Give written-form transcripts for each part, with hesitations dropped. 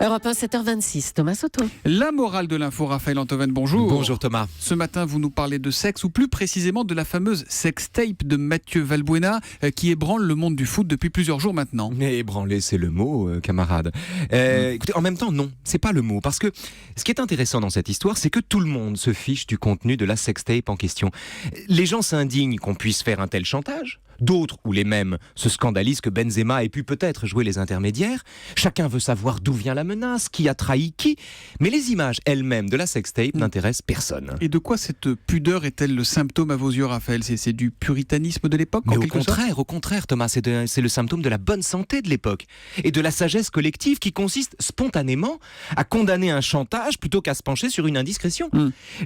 Europe 1, 7h26, Thomas Soto. La morale de l'info, Raphaël Antoven, bonjour. Bonjour Thomas. Ce matin, vous nous parlez de sexe, ou plus précisément de la fameuse sextape de Mathieu Valbuena qui ébranle le monde du foot depuis plusieurs jours maintenant. Mais ébranler, c'est le mot, camarade. Écoutez, en même temps, non, c'est pas le mot. Parce que ce qui est intéressant dans cette histoire, c'est que tout le monde se fiche du contenu de la sextape en question. Les gens s'indignent qu'on puisse faire un tel chantage. D'autres, ou les mêmes, se scandalisent que Benzema ait pu peut-être jouer les intermédiaires. Chacun veut savoir d'où vient la menace, qui a trahi qui. Mais les images elles-mêmes de la sextape n'intéressent personne. Et de quoi cette pudeur est-elle le symptôme à vos yeux, Raphaël ? C'est du puritanisme de l'époque, en Mais quelque sorte ? au contraire, Thomas, c'est le symptôme de la bonne santé de l'époque et de la sagesse collective qui consiste spontanément à condamner un chantage plutôt qu'à se pencher sur une indiscrétion.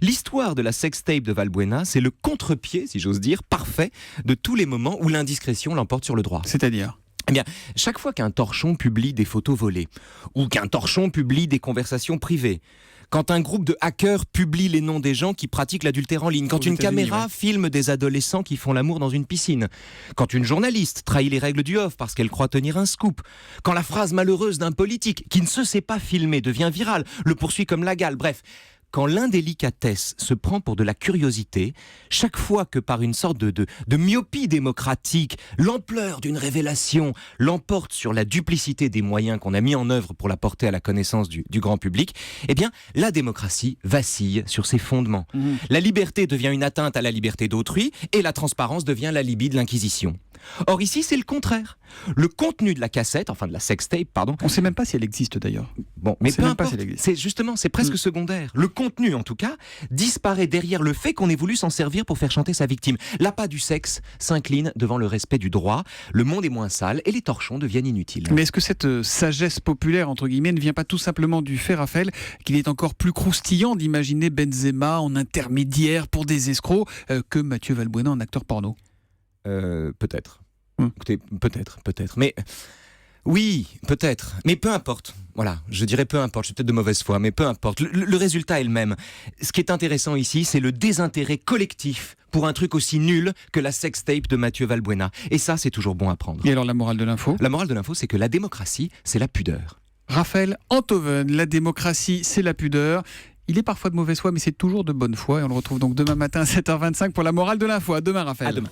L'histoire de la sextape de Valbuena, c'est le contre-pied, si j'ose dire, parfait de tous les moments où l'indiscrétion l'emporte sur le droit. C'est-à-dire ? Eh bien, chaque fois qu'un torchon publie des photos volées, ou qu'un torchon publie des conversations privées, quand un groupe de hackers publie les noms des gens qui pratiquent l'adultère en ligne, quand une caméra filme des adolescents qui font l'amour dans une piscine, quand une journaliste trahit les règles du off parce qu'elle croit tenir un scoop, quand la phrase malheureuse d'un politique qui ne se sait pas filmer devient virale, le poursuit comme la gale, bref... Quand l'indélicatesse se prend pour de la curiosité, chaque fois que par une sorte de myopie démocratique, l'ampleur d'une révélation l'emporte sur la duplicité des moyens qu'on a mis en œuvre pour la porter à la connaissance du grand public, eh bien, la démocratie vacille sur ses fondements. La liberté devient une atteinte à la liberté d'autrui et la transparence devient l'alibi de l'inquisition. Or ici, c'est le contraire. Le contenu de la cassette, enfin de la sextape, pardon... On ne sait même pas si elle existe d'ailleurs. Bon, mais peu importe, si c'est presque secondaire. Le contenu, en tout cas, disparaît derrière le fait qu'on ait voulu s'en servir pour faire chanter sa victime. L'appât du sexe s'incline devant le respect du droit, le monde est moins sale et les torchons deviennent inutiles. Mais est-ce que cette sagesse populaire, entre guillemets, ne vient pas tout simplement du fait, Raphaël, qu'il est encore plus croustillant d'imaginer Benzema en intermédiaire pour des escrocs que Mathieu Valbuena en acteur porno ? Peut-être. Écoutez, peut-être. Mais oui, peut-être. Mais peu importe. Voilà, je dirais peu importe. Je suis peut-être de mauvaise foi, mais peu importe. Le résultat est le même. Ce qui est intéressant ici, c'est le désintérêt collectif pour un truc aussi nul que la sextape de Mathieu Valbuena. Et ça, c'est toujours bon à prendre. Et alors la morale de l'info ? La morale de l'info, c'est que la démocratie, c'est la pudeur. Raphaël Antoven, la démocratie, c'est la pudeur. Il est parfois de mauvaise foi, mais c'est toujours de bonne foi. Et on le retrouve donc demain matin à 7h25 pour la morale de l'info. À demain, Raphaël. À demain.